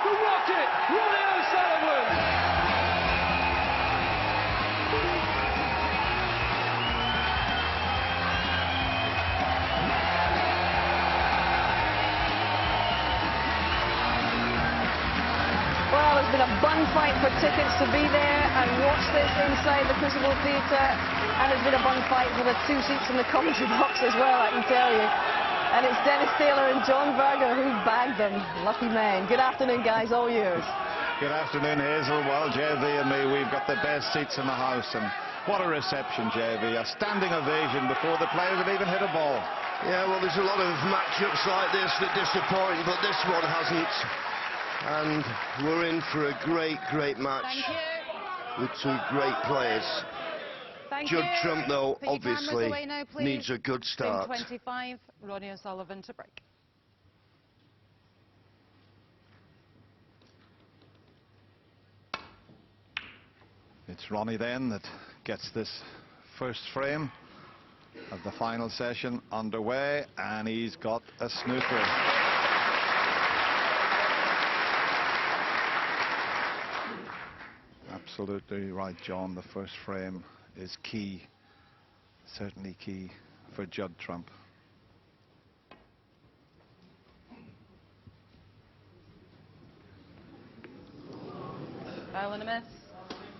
The Rocket, Ronnie O'Sullivan. Well, there's been a bun fight for tickets to be there and watch this inside the Crucible Theatre, and there's been a bun fight for the 2 seats in the commentary box as well, I can tell you. And it's Dennis Taylor and John Berger who bagged them. Lucky men. Good afternoon, guys. All yours. Good afternoon, Hazel. Well, JV and me, we've got the best seats in the house, and what a reception, JV. A standing ovation before the players had even hit a ball. Yeah, well, there's a lot of matchups like this that disappoint, but this one hasn't. And we're in for a great, great match. Thank you. With 2 great players. Thank Judd you. Trump, though, Put your obviously cameras away now, please. needs a good start. 25, Ronnie O'Sullivan to break. It's Ronnie then that gets this first frame of the final session underway, and he's got a snooker. Absolutely right, John. The first frame is key, certainly key for Judd Trump. Foul and a miss.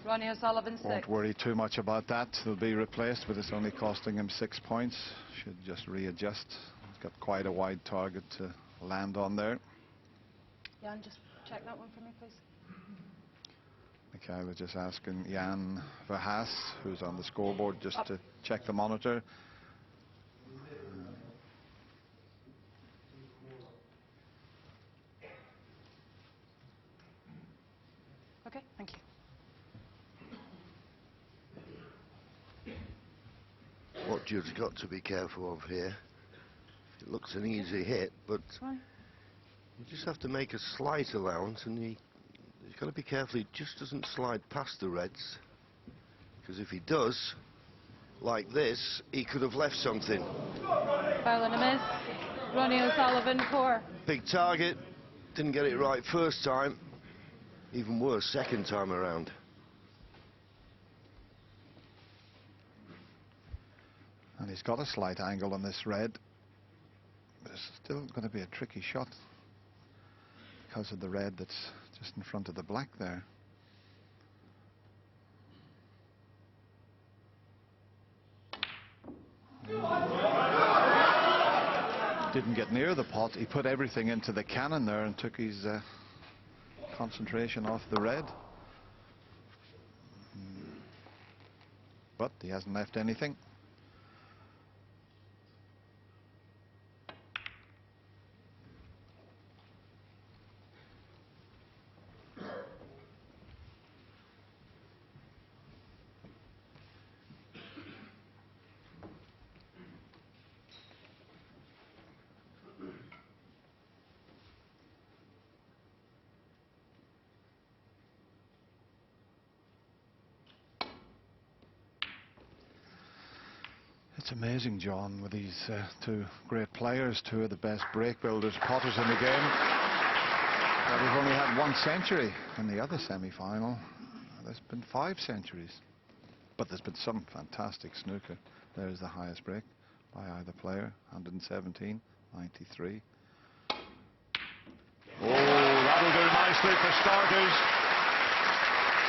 Ronnie O'Sullivan 6. Won't worry too much about that. He'll be replaced, but it's only costing him 6 points. Should just readjust. He's got quite a wide target to land on there. Jan, just check that one for me, please. Okay, I was just asking Jan Verhaas, who's on the scoreboard, just to check the monitor. Okay, thank you. What Judd's got to be careful of here. It looks an easy hit, but you just have to make a slight allowance, and he's got to be careful he just doesn't slide past the reds, because if he does, like this, he could have left something. Foul and a miss. Ronnie O'Sullivan 4. Big target, didn't get it right first time, even worse second time around. And he's got a slight angle on this red. But it's still going to be a tricky shot because of the red that's just in front of the black there. Didn't get near the pot. He put everything into the cannon there and took his concentration off the red. But he hasn't left anything. It's amazing, John, with these 2 great players, 2 of the best break builders, potters in the game, that we've only had 1 century in the other semi-final. There's been 5 centuries. But there's been some fantastic snooker. There's the highest break by either player, 117, 93. Oh, that'll do nicely for starters.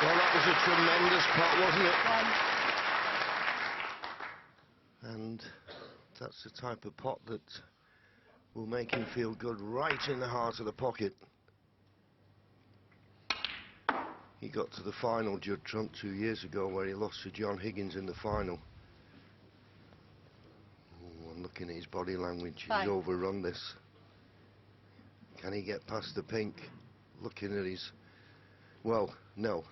Well, that was a tremendous pot, wasn't it? And that's the type of pot that will make him feel good right in the heart of the pocket. He got to the final, Judd Trump, 2 years ago, where he lost to John Higgins in the final. Oh, I'm looking at his body language. He's overrun this. Can he get past the pink? Looking at his... Well, no.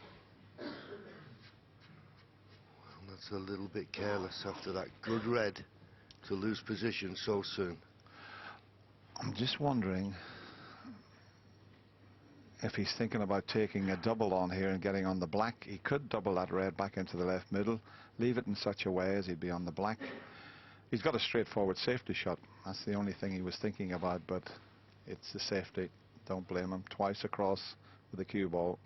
That's a little bit careless after that good red to lose position so soon. I'm just wondering if he's thinking about taking a double on here and getting on the black. He could double that red back into the left middle, leave it in such a way as he'd be on the black. He's got a straightforward safety shot. That's the only thing he was thinking about, but it's the safety don't blame him. Twice across with the cue ball.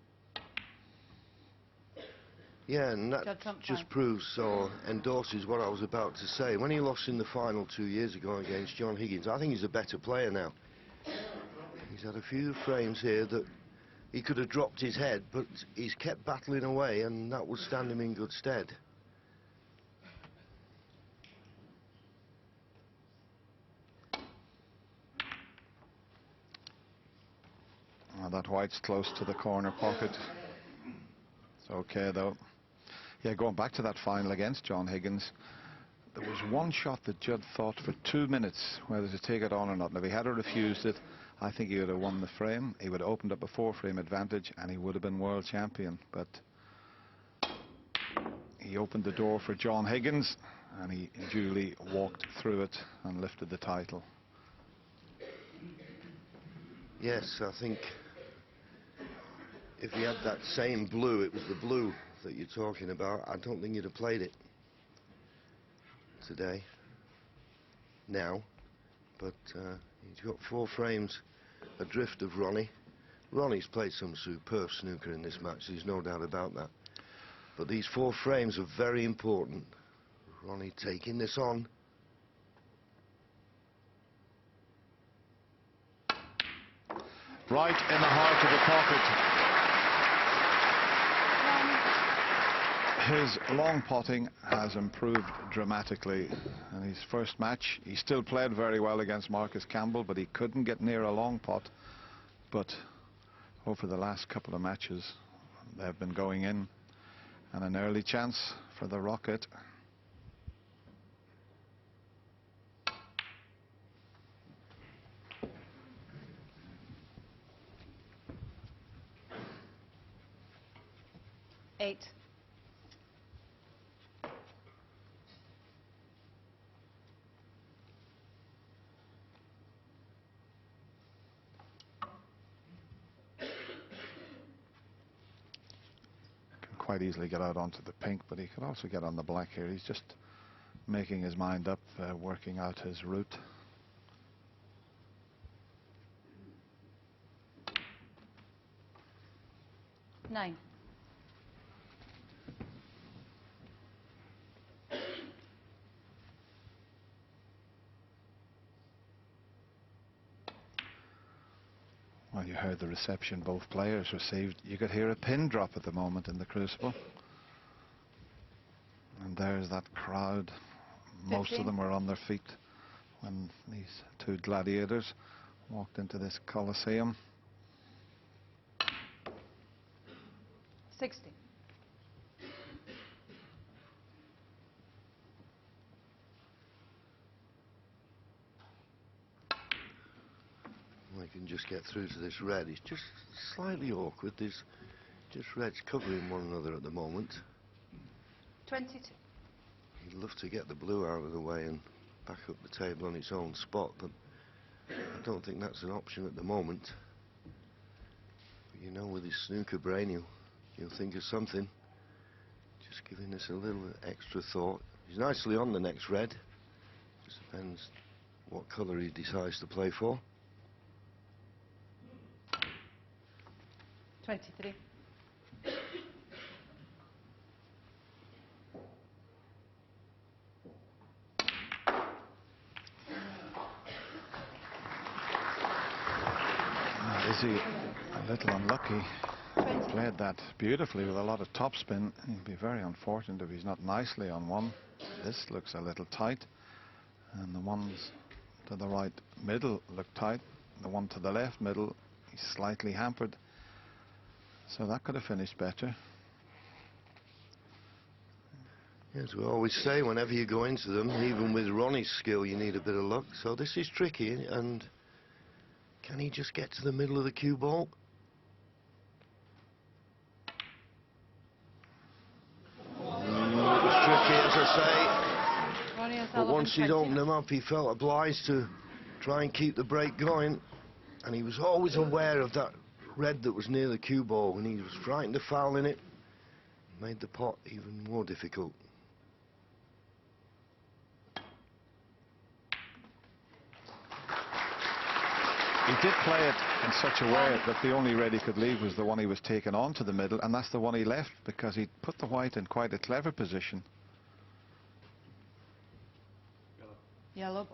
Yeah, and that Judd trump just time. proves or endorses what I was about to say. When he lost in the final 2 years ago against John Higgins, I think he's a better player now. He's had a few frames here that he could have dropped his head, but he's kept battling away, and that will stand him in good stead. Well, that white's close to the corner pocket. It's okay though. Yeah, going back to that final against John Higgins, there was one shot that Judd thought for 2 minutes whether to take it on or not. And if he had refused it, I think he would have won the frame. He would have opened up a 4-frame advantage and he would have been world champion. But he opened the door for John Higgins and he duly walked through it and lifted the title. Yes, I think if he had that same blue, it was the blue that you're talking about, I don't think he'd have played it today, now. But he's got 4 frames adrift of Ronnie. Ronnie's played some superb snooker in this match, there's no doubt about that. But these 4 frames are very important. Ronnie taking this on. Right in the heart of the pocket. His long potting has improved dramatically in his first match. He still played very well against Marcus Campbell, but he couldn't get near a long pot. But over the last couple of matches, they've been going in, and an early chance for the Rocket. Eight. Quite easily get out onto the pink, but he could also get on the black here. He's just making his mind up, working out his route. Nine. Well, you heard the reception both players received. You could hear a pin drop at the moment in the Crucible. And there's that crowd. Most 15. of them were on their feet when these 2 gladiators walked into this Coliseum. 60. Well, he can just get through to this red. It's just slightly awkward. There's just reds covering one another at the moment. 22. He'd love to get the blue out of the way and back up the table on its own spot, but I don't think that's an option at the moment. But you know, with his snooker brain, he'll think of something. Just giving this a little extra thought. He's nicely on the next red. Just depends what colour he decides to play for. 23. Is he a little unlucky? He played that beautifully with a lot of topspin. He'd be very unfortunate if he's not nicely on one. This looks a little tight, and the ones to the right middle look tight. The one to the left middle, he's slightly hampered. So that could have finished better. As we always say, whenever you go into them, even with Ronnie's skill, you need a bit of luck. So this is tricky, and can he just get to the middle of the cue ball? It was tricky, as I say. Ronnie has But 11, once he'd 20. opened them up, he felt obliged to try and keep the break going. And he was always aware of that red that was near the cue ball, and he was frightened of fouling it. Made the pot even more difficult. He did play it in such a way that the only red he could leave was the one he was taken on to the middle, and that's the one he left because he put the white in quite a clever position. Yellow.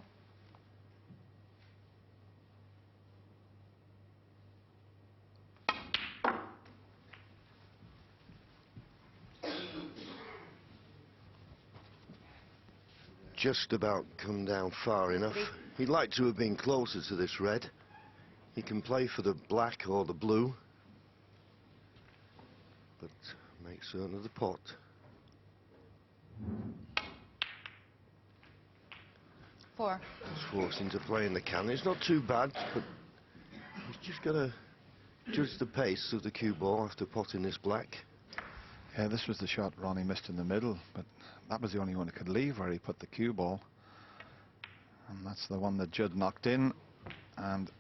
Just about come down far enough. He'd like to have been closer to this red. He can play for the black or the blue, but make certain of the pot. Four. It's forced him to play in the cannon. It's not too bad, but he's just got to judge the pace of the cue ball after potting this black. Yeah, this was the shot Ronnie missed in the middle, but that was the only one he could leave where he put the cue ball. And that's the one that Judd knocked in, and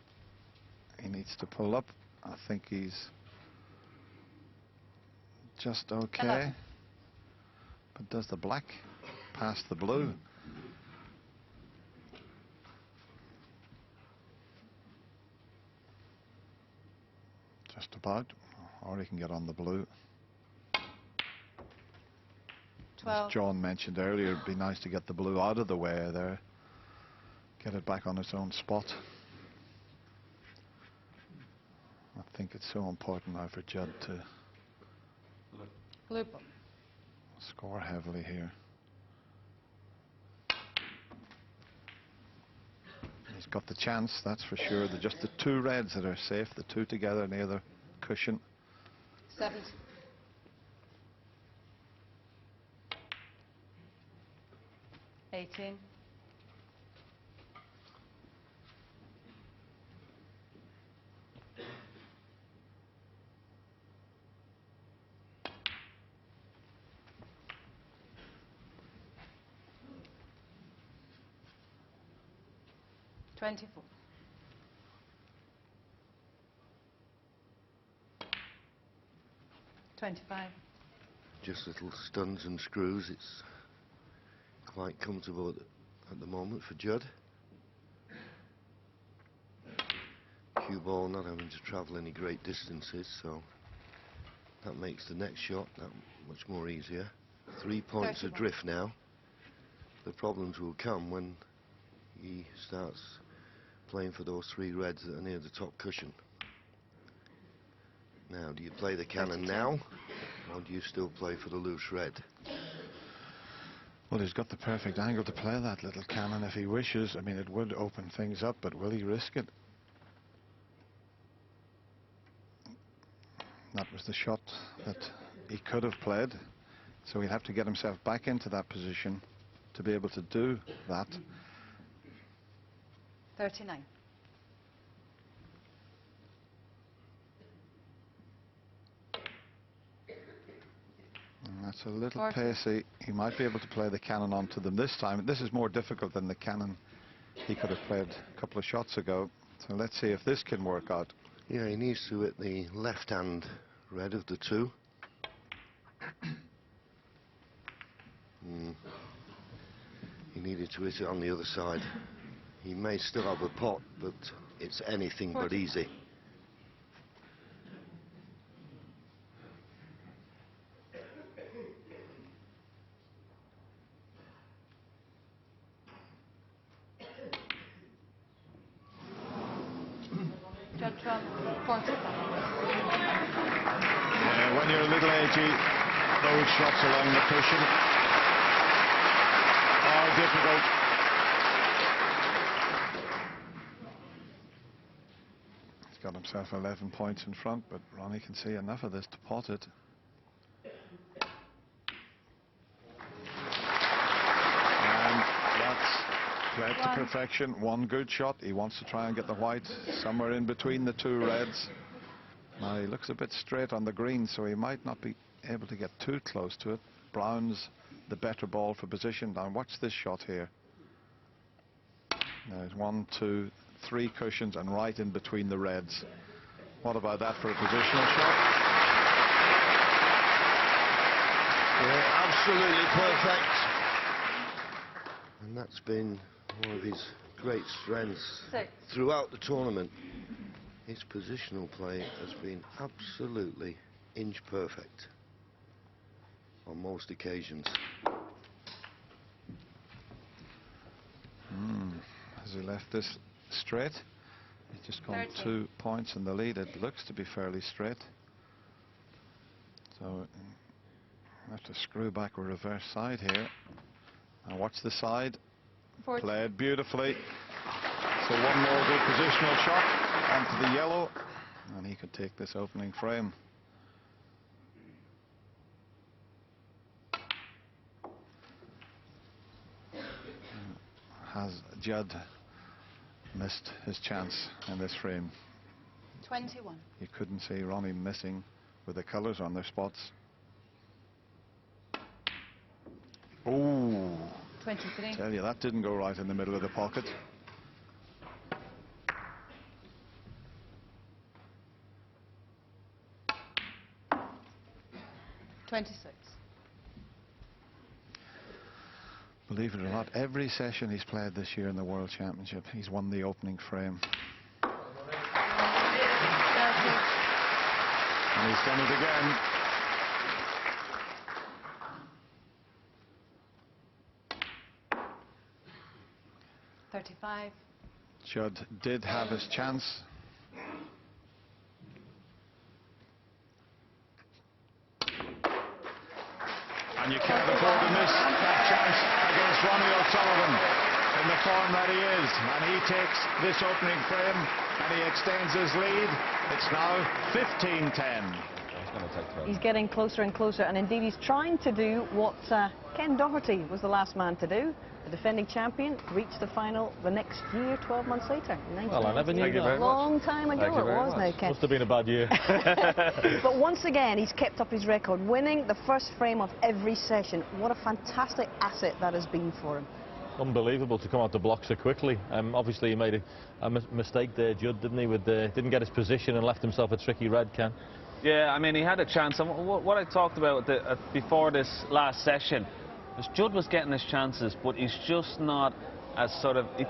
he needs to pull up. I think he's just okay. 11. But does the black pass the blue? Just about. Or he can get on the blue. 12. As John mentioned earlier, it'd be nice to get the blue out of the way there. Get it back on its own spot. I think it's so important now for Judd to Blue. score heavily here. He's got the chance, that's for sure. They're just the two reds that are safe, the two together near the cushion. 7. 18. 24. 25. Just little stuns and screws. It's quite comfortable at the moment for Judd. Cue ball not having to travel any great distances, so that makes the next shot that much more easier. 3 points 31. adrift now. The problems will come when he starts playing for those three reds that are near the top cushion. Now, do you play the cannon 32. now, or do you still play for the loose red? Well, he's got the perfect angle to play that little cannon if he wishes. I mean, it would open things up, but will he risk it? That was the shot that he could have played, so he'd have to get himself back into that position to be able to do that. 39. And that's a little 40. pacey. He might be able to play the cannon onto them this time. This is more difficult than the cannon he could have played a couple of shots ago. So let's see if this can work out. Yeah, he needs to hit the left-hand red of the two. He needed to hit it on the other side. He may still have a pot, but it's anything but easy. Judd 12. 45. Yeah, when you're a little edgy, those shots along the cushion are difficult. He's got himself 11 points in front, but Ronnie can see enough of this to pot it. And that's played to perfection. One good shot. He wants to try and get the white somewhere in between the two reds. Now he looks a bit straight on the green, so he might not be able to get too close to it. Brown's the better ball for position. Now watch this shot here. There's 1, 2, 3 cushions and right in between the reds. What about that for a positional shot? Yeah, absolutely perfect. And that's been one of his great strengths 6. throughout the tournament. His positional play has been absolutely inch perfect on most occasions. Has he left this straight? He's just gone 2 points in the lead. It looks to be fairly straight. So I have to screw back a reverse side here. And watch the side. Played beautifully. So one more good positional shot onto the yellow, and he could take this opening frame. Has Judd missed his chance in this frame? 21. You couldn't see Ronnie missing with the colours on their spots. Oh, 23. tell you, that didn't go right in the middle of the pocket. Believe it or not, every session he's played this year in the World Championship, he's won the opening frame. And he's done it again. Judd did have his chance. And you can't afford to miss that chance against Ronnie O'Sullivan in the form that he is. And he takes this opening frame and he extends his lead. It's now 15-10. He's getting closer and closer, and indeed he's trying to do what Ken Doherty was the last man to do. The defending champion reached the final the next year, 12 months later. Well, I never knew that. A long time ago it was now, Ken. Must have been a bad year. But once again, he's kept up his record, winning the first frame of every session. What a fantastic asset that has been for him. Unbelievable to come out the block so quickly. Obviously he made a mistake there, Judd, didn't he? Didn't get his position and left himself a tricky red, Ken. Yeah, I mean, he had a chance. And what I talked about before this last session was Judd was getting his chances, but he's just not as sort of, he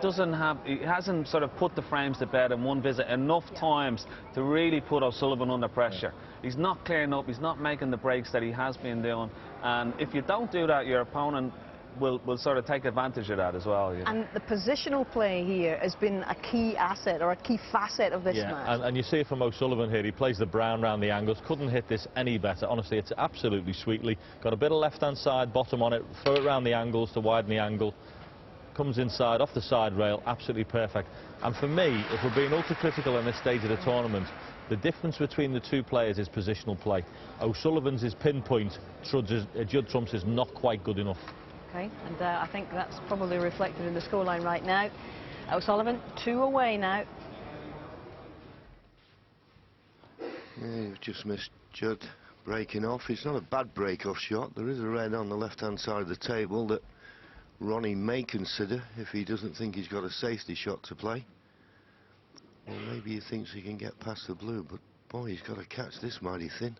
hasn't sort of put the frames to bed in one visit enough times to really put O'Sullivan under pressure. He's not clearing up, he's not making the breaks that he has been doing. And if you don't do that, your opponent will sort of take advantage of that as well. You know? And the positional play here has been a key asset or a key facet of this match. And you see it from O'Sullivan here. He plays the brown round the angles. Couldn't hit this any better. Honestly, it's absolutely sweetly. Got a bit of left-hand side bottom on it. Throw it round the angles to widen the angle. Comes inside, off the side rail. Absolutely perfect. And for me, if we're being ultra-critical in this stage of the tournament, the difference between the two players is positional play. O'Sullivan's is pinpoint. Judd Trump's is not quite good enough. Okay, and I think that's probably reflected in the scoreline right now. O'Sullivan, 2 away now. Yeah, you've just missed Judd breaking off. It's not a bad break-off shot. There is a red on the left-hand side of the table that Ronnie may consider if he doesn't think he's got a safety shot to play. Or maybe he thinks he can get past the blue, but boy, he's got to catch this mighty thin.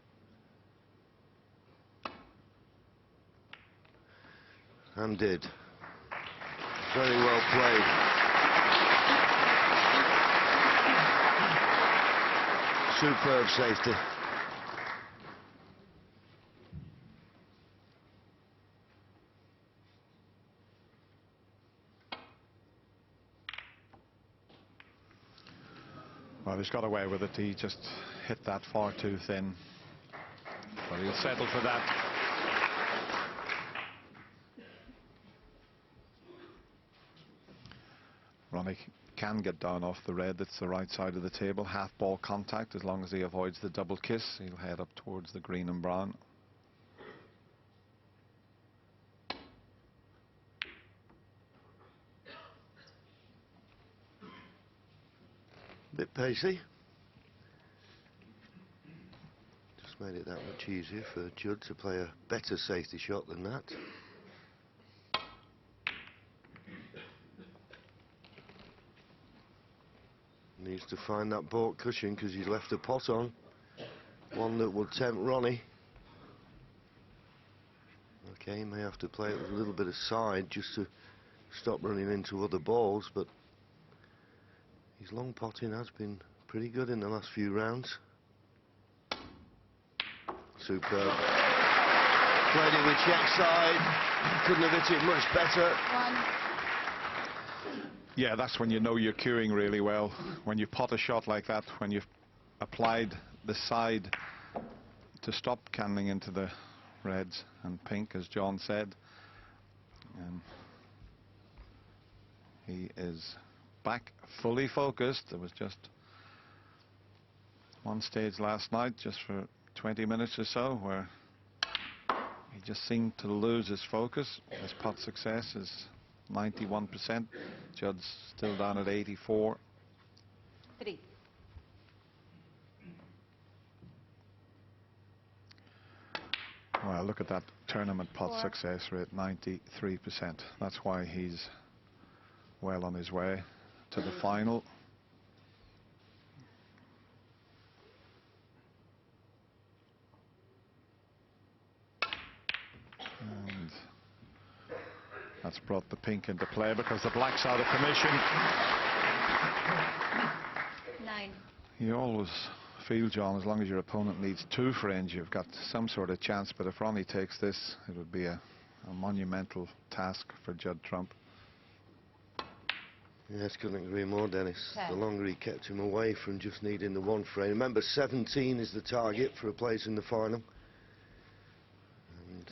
And did. Very well played. Superb safety. Well, he's got away with it. He just hit that far too thin. But he'll settle for that. Ronnie can get down off the red. That's the right side of the table. Half ball contact. As long as he avoids the double kiss, he'll head up towards the green and brown. Bit pacey. Just made it that much easier for Judd to play a better safety shot than that. Needs to find that baulk cushion because he's left a pot on. One that would tempt Ronnie. Okay, he may have to play it with a little bit of side just to stop running into other balls, but his long potting has been pretty good in the last few rounds. Superb. Played it with check side. Couldn't have hit it much better. Yeah, that's when you know you're cueing really well. When you pot a shot like that, when you've applied the side to stop cannoning into the reds and pink, as John said. He is back fully focused. There was just one stage last night, just for 20 minutes or so, where he just seemed to lose his focus. His pot success is 91%. Judd's still down at 84. 3. Well, look at that tournament pot 4. success rate, 93%. That's why he's well on his way to the final. And that's brought the pink into play because the black's out of commission. 9. You always feel, John, as long as your opponent needs 2 frames, you've got some sort of chance. But if Ronnie takes this, it would be a monumental task for Judd Trump. Yes, couldn't agree more, Dennis. 10. The longer he kept him away from just needing the 1 frame. Remember, 17 is the target for a place in the final. And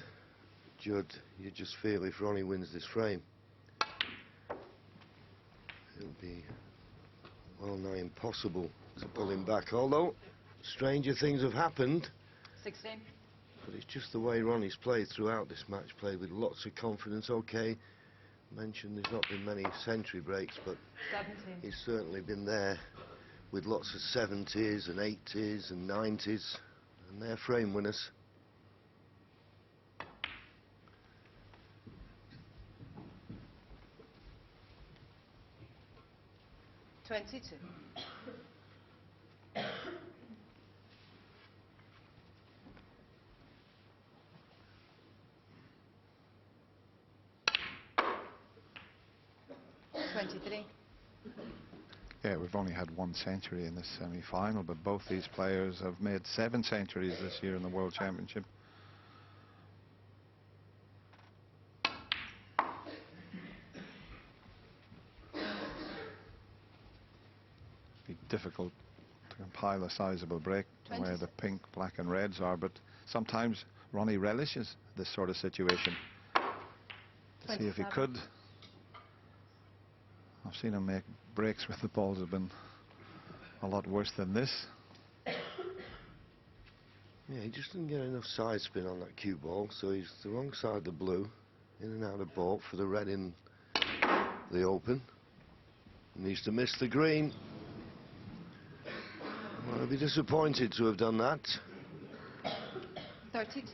Judd, you just feel if Ronnie wins this frame, it'll be well nigh impossible to pull him back. Although, stranger things have happened. 16. But it's just the way Ronnie's played throughout this match, played with lots of confidence. Okay, mentioned there's not been many century breaks, but 17. he's certainly been there with lots of 70s and 80s and 90s, and they're frame winners. Twenty-two. Yeah, we've only had 1 century in this semi-final, but both these players have made 7 centuries this year in the World Championship. Be difficult to compile a sizable break where the pink, black and reds are, but sometimes Ronnie relishes this sort of situation. See if he could. I've seen him make breaks with the balls that have been a lot worse than this. Yeah, he just didn't get enough side spin on that cue ball, so he's the wrong side of the blue, in and out of ball for the red in the open. He needs to miss the green. Well, I'll be disappointed to have done that. 32.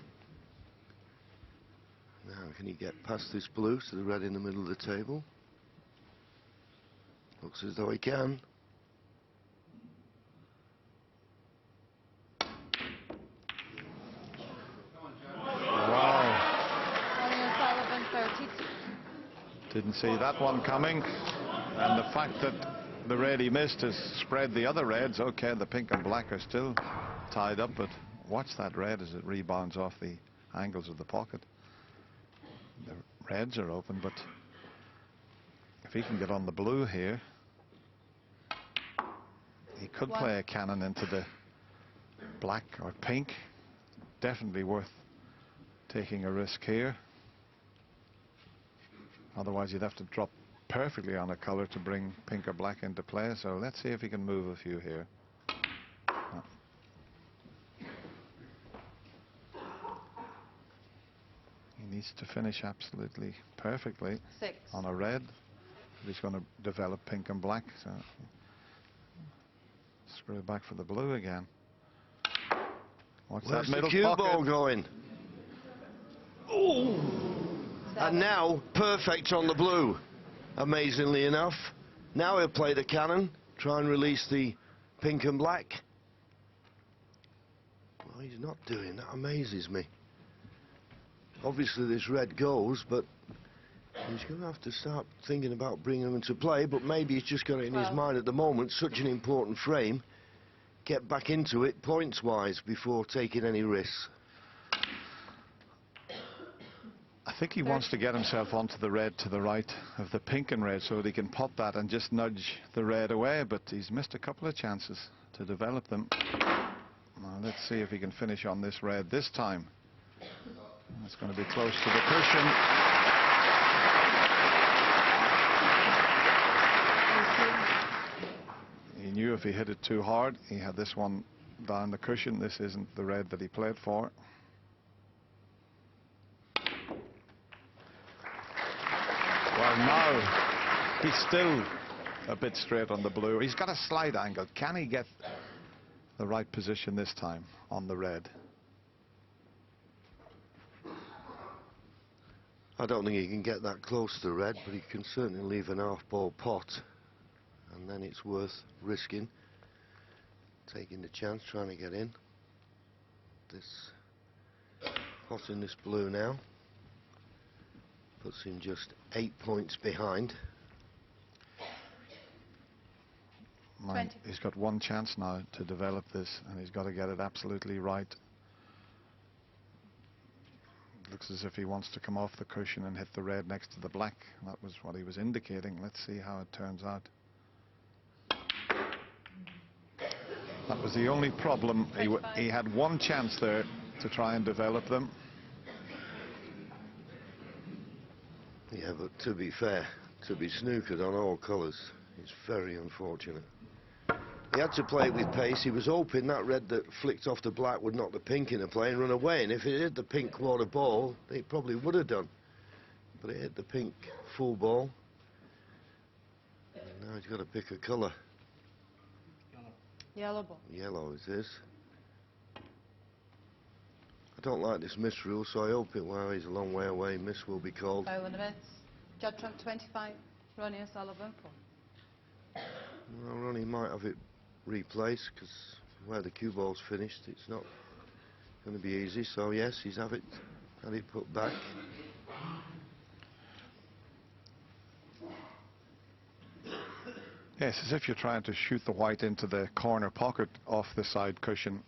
Now, can he get past this blue to the red in the middle of the table? Looks as though he can. Wow. 32. Didn't see that one coming. And the fact that the red he missed has spread the other reds. Okay, the pink and black are still tied up, but watch that red as it rebounds off the angles of the pocket. The reds are open, but if he can get on the blue here, he could play a cannon into the black or pink. Definitely worth taking a risk here. Otherwise you'd have to drop perfectly on a color to bring pink or black into play. So let's see if he can move a few here. He needs to finish absolutely perfectly 6. on a red. He's going to develop pink and black. So screw it back for the blue again. What's Where's that middle the cue pocket? ball going? Ooh! 7. And now, perfect on the blue. Amazingly enough. Now he'll play the cannon, try and release the pink and black. Well, he's not doing that. Amazes me. Obviously this red goes, but he's going to have to start thinking about bringing them into play. But maybe he's just got it in his mind at the moment. Such an important frame. get back into it points-wise before taking any risks. I think he wants to get himself onto the red to the right of the pink and red so that he can pot that and just nudge the red away, but he's missed a couple of chances to develop them. Now let's see if he can finish on this red this time. It's going to be close to the cushion. He knew if he hit it too hard, he had this one down the cushion. This isn't the red that he played for. Well, now he's still a bit straight on the blue. He's got a slight angle. Can he get the right position this time on the red? I don't think he can get that close to red, but he can certainly leave an half-ball pot, and then it's worth risking, taking the chance, trying to get in. This pot in this blue now puts him just 8 points behind. He's got one chance now to develop this, and he's got to get it absolutely right. Looks as if he wants to come off the cushion and hit the red next to the black. That was what he was indicating. Let's see how it turns out. That was the only problem. He had one chance there to try and develop them. Yeah, but to be fair, to be snookered on all colours is very unfortunate. He had to play it with pace. He was hoping that red that flicked off the black would knock the pink into play and run away. And if it hit the pink quarter ball, it probably would have done. But it hit the pink full ball. And now he's got to pick a colour. Yellow ball. Yellow it is. I don't like this miss rule, so I hope it, while he's a long way away, miss will be called. Foul in a bit. Judd Trump 25, Ronnie O'Sullivan 4. Well, Ronnie might have it replaced, because where the cue ball's finished, it's not going to be easy. So yes, he's had it put back. Yes, as if you're trying to shoot the white into the corner pocket off the side cushion.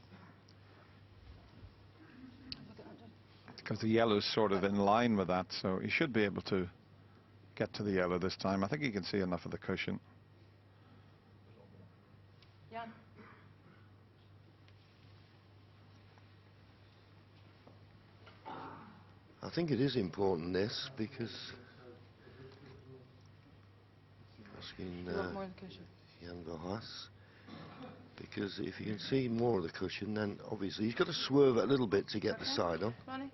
Because the yellow's sort of in line with that, so he should be able to get to the yellow this time. I think he can see enough of the cushion. Yeah. I think it is important, this, because asking More of the cushion. Jan Haas, because if you can see more of the cushion, then obviously he's got to swerve it a little bit to get the side on. Ronnie?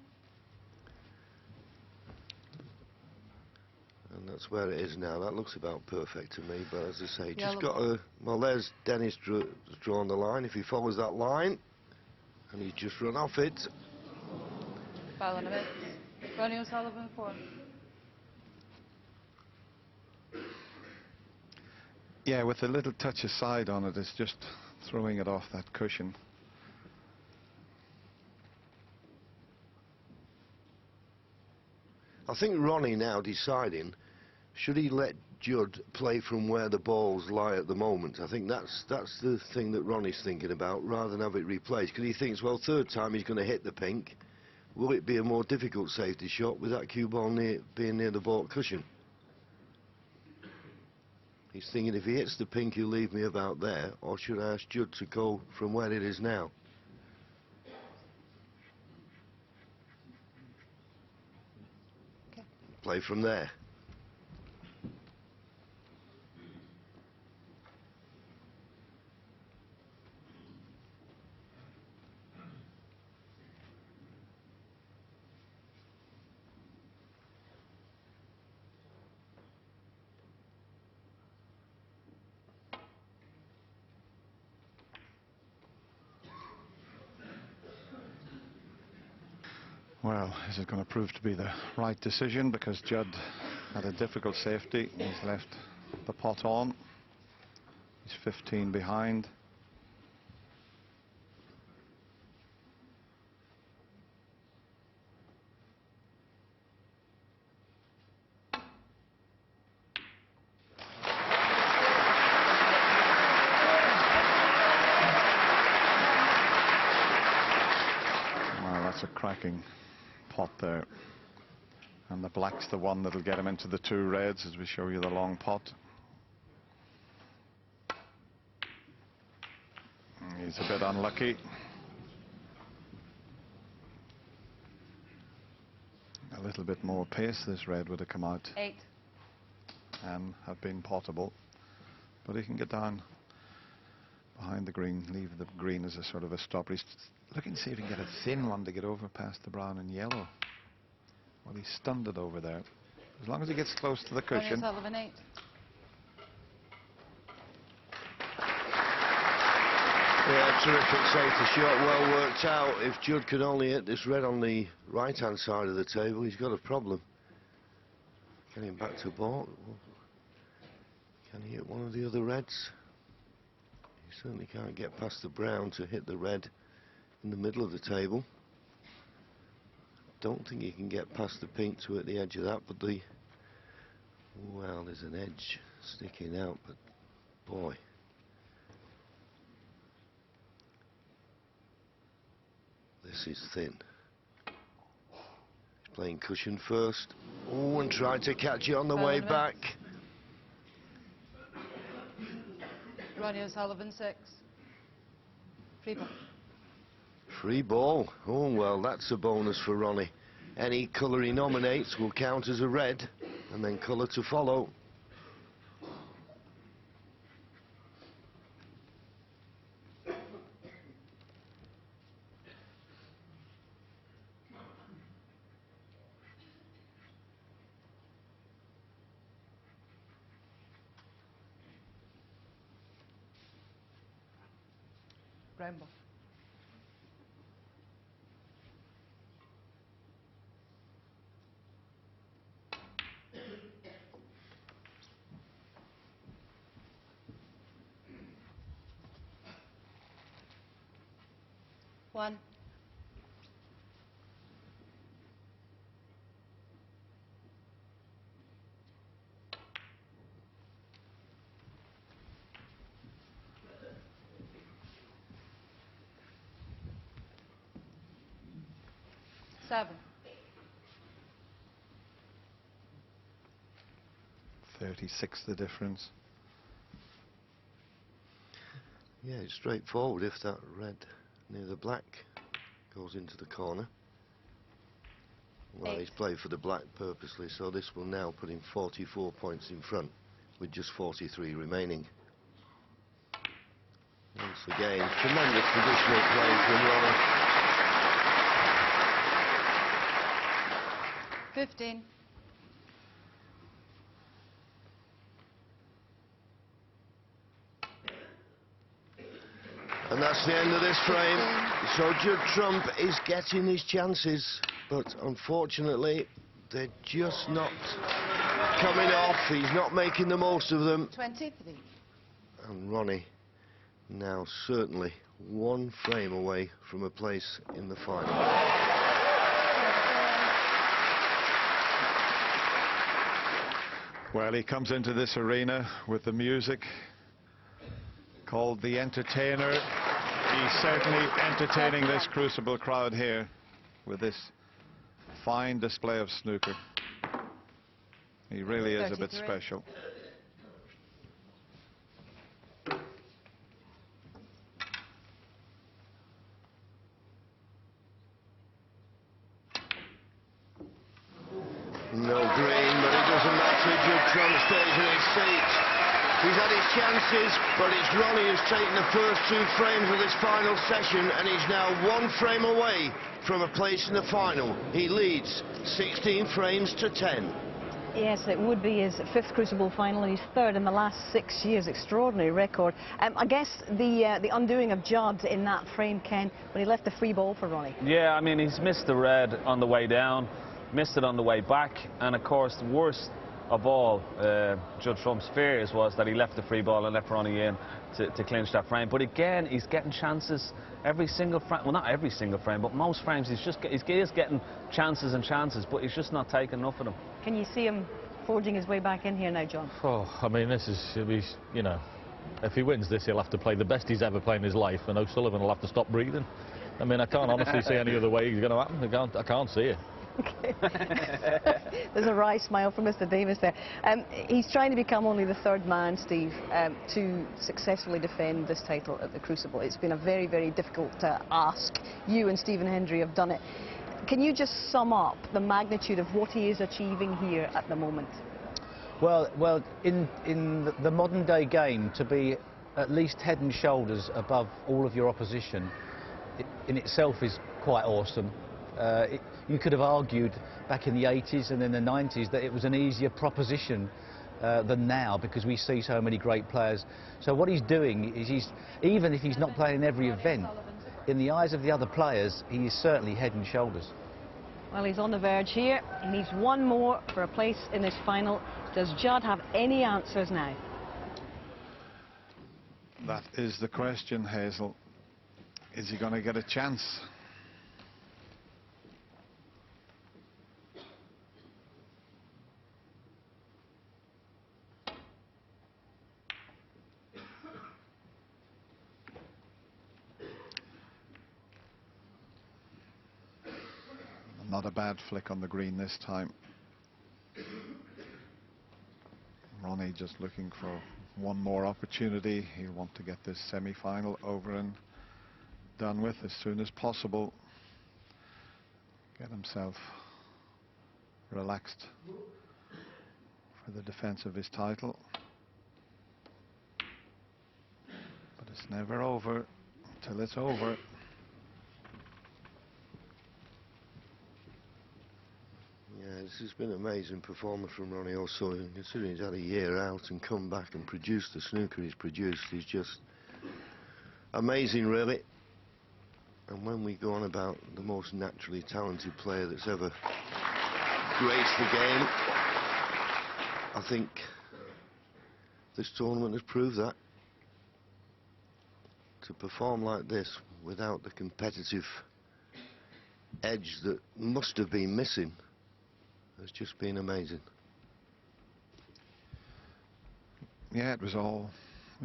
And that's where it is now. That looks about perfect to me, but as I say, Yellow just got to... Well, there's Dennis drawn the line. If he follows that line, and he's just run off it. Foul in a bit. Ronnie O'Sullivan 4. Yeah, with a little touch of side on it, it's just throwing it off that cushion. I think Ronnie now deciding, should he let Judd play from where the balls lie at the moment? I think that's the thing that Ronnie's thinking about, rather than have it replaced. Because he thinks, well, third time he's going to hit the pink. Will it be a more difficult safety shot with that cue ball being near the baulk cushion? He's thinking, if he hits the pink, he'll leave me about there, or should I ask Judd to go from where it is now? Okay. Play from there. Well, is it going to prove to be the right decision? Because Judd had a difficult safety. He's left the pot on. He's 15 behind. That's a cracking pot there. And the black's the one that'll get him into the 2 reds as we show you the long pot. He's a bit unlucky. A little bit more pace, this red would have come out 8. and have been potable. But he can get down behind the green, leave the green as a sort of a stopper. He's looking to see if he can get a thin one to get over past the brown and yellow. Well, he's stunned it over there. As long as he gets close to the cushion. Sullivan 8. Yeah, terrific safety shot, well worked out. If Judd could only hit this red on the right-hand side of the table, he's got a problem. Getting back to ball. Can he hit one of the other reds? He certainly can't get past the brown to hit the red in the middle of the table. Don't think he can get past the pink to hit the edge of that, but well, there's an edge sticking out, but boy. This is thin. He's playing cushion first. Oh, and tried to catch it on the way back. Ronnie O'Sullivan 6. Free ball. Free ball. Oh, well, that's a bonus for Ronnie. Any colour he nominates will count as a red, and then colour to follow. Rainbow. One. Seven. 36 the difference. Yeah, it's straightforward if that red near the black goes into the corner. Well, 8. he's played for the black purposely, so this will now put him 44 points in front with just 43 remaining. Once again, tremendous positional play from Ronnie. 15. And that's the end of this frame. So Judd Trump is getting his chances, but unfortunately they're just not coming off. He's not making the most of them. 23. And Ronnie now certainly 1 frame away from a place in the final. Well, he comes into this arena with the music called The Entertainer. He's certainly entertaining this Crucible crowd here with this fine display of snooker. He really is a bit 33. special. No green, but it doesn't matter. Judd Trump stays in his seat. He's had his chances, but it's Ronnie who's taken the first 2 frames of this final session, and he's now 1 frame away from a place in the final. He leads 16 frames to 10. Yes, it would be his 5th Crucible final, and he's 3rd in the last 6 years. Extraordinary record. I guess the undoing of Judd in that frame, Ken, when he left the free ball for Ronnie. Yeah, I mean, he's missed the red on the way down, missed it on the way back, and of course the worst of all, Judd Trump's fears was that he left the free ball and left Ronnie in to clinch that frame. But again, he's getting chances every single frame. Well, not every single frame, but most frames he is getting chances and chances, but he's just not taking enough of them. Can you see him forging his way back in here now, John? Oh, I mean, this is, you know, if he wins this, he'll have to play the best he's ever played in his life, and O'Sullivan will have to stop breathing. I mean, I can't honestly see any other way it's going to happen. I can't see it. Okay. There's a wry smile from Mr. Davis there. He's trying to become only the third man, Steve, to successfully defend this title at the Crucible. It's been a very, very difficult ask. You and Stephen Hendry have done it. Can you just sum up the magnitude of what he is achieving here at the moment? Well, in the modern day game, to be at least head and shoulders above all of your opposition in itself is quite awesome. You could have argued back in the 80s and in the 90s that it was an easier proposition than now, because we see so many great players. So what he's doing is, even if he's not playing in every event, in the eyes of the other players, he is certainly head and shoulders. Well, he's on the verge here. He needs one more for a place in this final. Does Judd have any answers now? That is the question, Hazel. Is he going to get a chance? Not a bad flick on the green this time. Ronnie just looking for one more opportunity. He'll want to get this semi-final over and done with as soon as possible. Get himself relaxed for the defense of his title. But it's never over till it's over. Yeah, this has been an amazing performance from Ronnie also, considering he's had a year out and come back and produced the snooker he's produced. He's just amazing, really. And when we go on about the most naturally talented player that's ever graced the game, I think this tournament has proved that. To perform like this without the competitive edge that must have been missing has just been amazing. Yeah, it was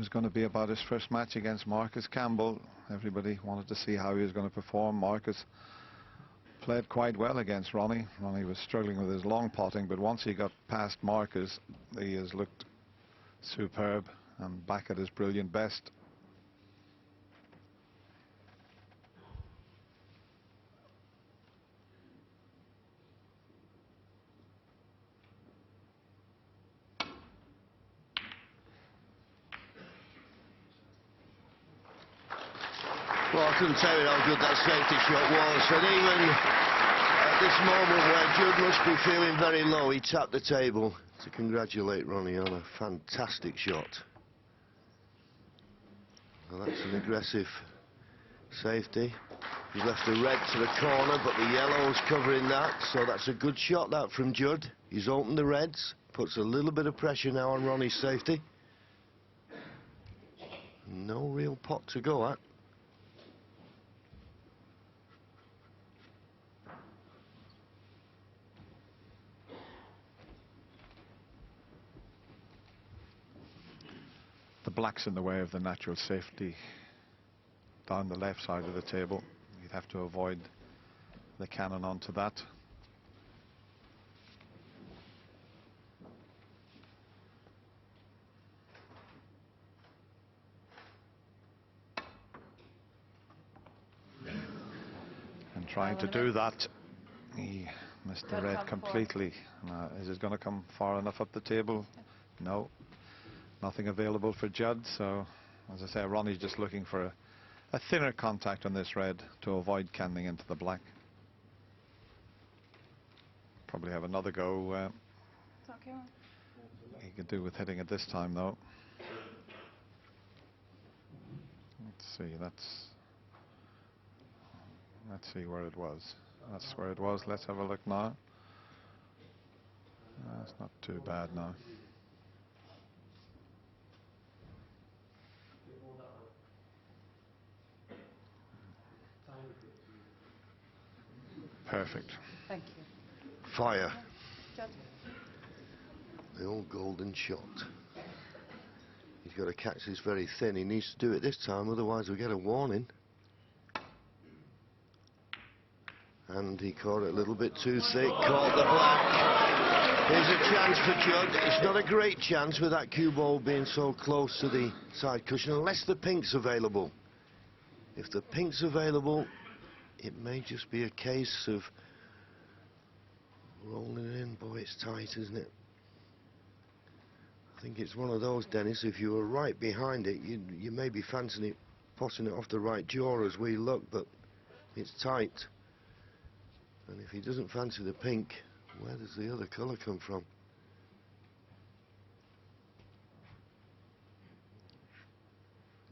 going to be about his first match against Marcus Campbell. Everybody wanted to see how he was going to perform. Marcus played quite well against Ronnie. Ronnie was struggling with his long potting, but once he got past Marcus, he has looked superb and back at his brilliant best. Well, I couldn't tell you how good that safety shot was, and even at this moment where Judd must be feeling very low, he tapped the table to congratulate Ronnie on a fantastic shot. Well, that's an aggressive safety. He's left the red to the corner, but the yellow's covering that, so that's a good shot, that, from Judd. He's opened the reds, puts a little bit of pressure now on Ronnie's safety. No real pot to go at. The black's in the way of the natural safety down the left side of the table. You'd have to avoid the cannon onto that. And trying to do that, he missed the red completely. Is it going to come far enough up the table? No. Nothing available for Judd, so as I say, Ronnie's just looking for a thinner contact on this red to avoid canning into the black. Probably have another go. He could do with hitting it this time, though. Let's see where it was. That's where it was. Let's have a look now. It's not too bad now. Perfect. Thank you. Fire. Judd. The old golden shot. He's got to catch this very thin. He needs to do it this time, otherwise we'll get a warning. And he caught it a little bit too thick, caught the black. Here's a chance for Judd. It's not a great chance with that cue ball being so close to the side cushion, unless the pink's available. If the pink's available, it may just be a case of rolling it in. Boy, it's tight, isn't it? I think it's one of those, Dennis, if you were right behind it, you may be fancying it, potting it off the right jaw as we look, but it's tight. And if he doesn't fancy the pink, where does the other colour come from?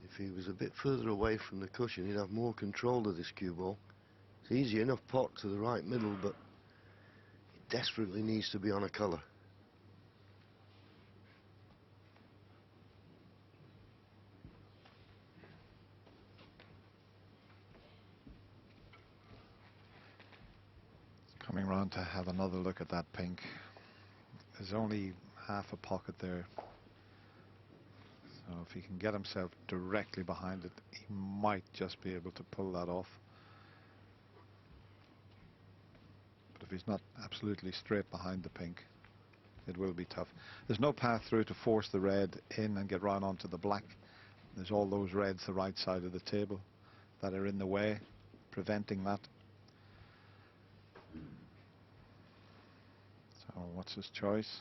If he was a bit further away from the cushion, he'd have more control of this cue ball. It's easy enough pot to the right middle, but it desperately needs to be on a colour. Coming round to have another look at that pink. There's only half a pocket there. So if he can get himself directly behind it, he might just be able to pull that off. But if he's not absolutely straight behind the pink, it will be tough. There's no path through to force the red in and get round onto the black. There's all those reds the right side of the table that are in the way, preventing that. So what's his choice?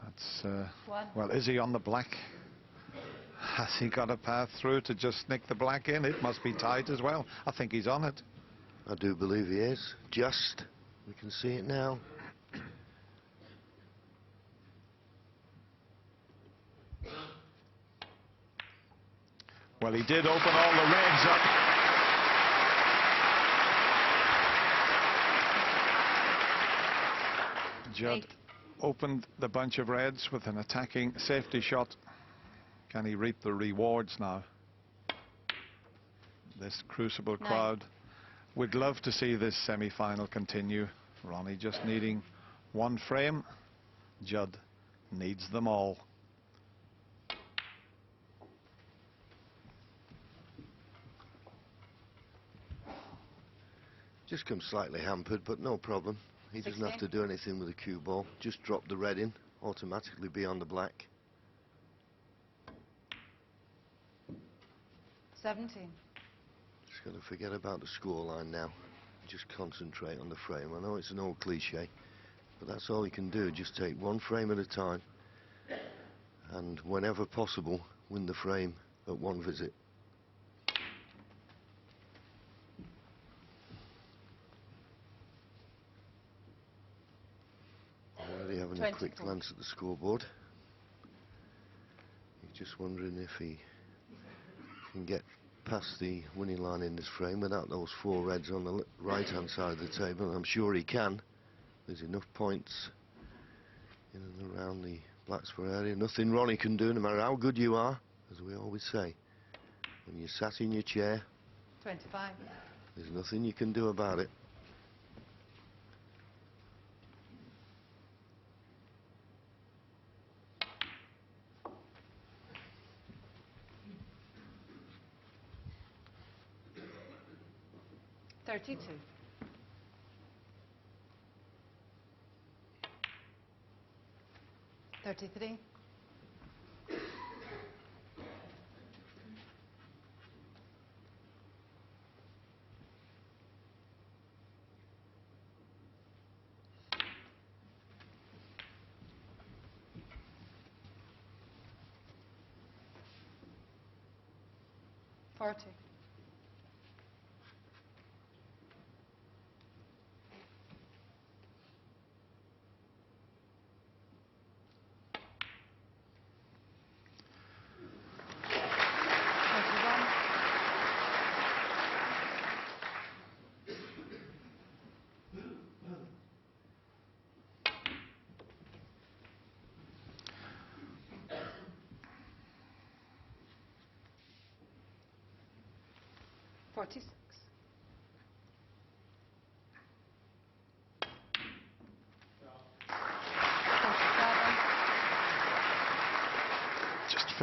That's well, is he on the black? Has he got a path through to just nick the black in? It must be tight as well. I think he's on it. I do believe he is. Just. We can see it now. Well, he did open all the reds up. Judd opened the bunch of reds with an attacking safety shot. Can he reap the rewards now? This crucible crowd would love to see this semi-final continue. Ronnie just needing one frame. Judd needs them all. Just come slightly hampered, but no problem. He doesn't have to do anything with the cue ball. Just drop the red in, automatically be on the black. 17. Just got to forget about the scoreline now. Just concentrate on the frame. I know it's an old cliche, but that's all you can do. Just take one frame at a time, and whenever possible, win the frame at one visit. Already having a quick glance at the scoreboard. He's just wondering if he can get past the winning line in this frame without those four reds on the right hand side of the table. I'm sure he can. There's enough points in and around the Blacksburg area. Nothing Ronnie can do, no matter how good you are, as we always say. When you're sat in your chair, 25. There's nothing you can do about it. $32. 33. 40. 46.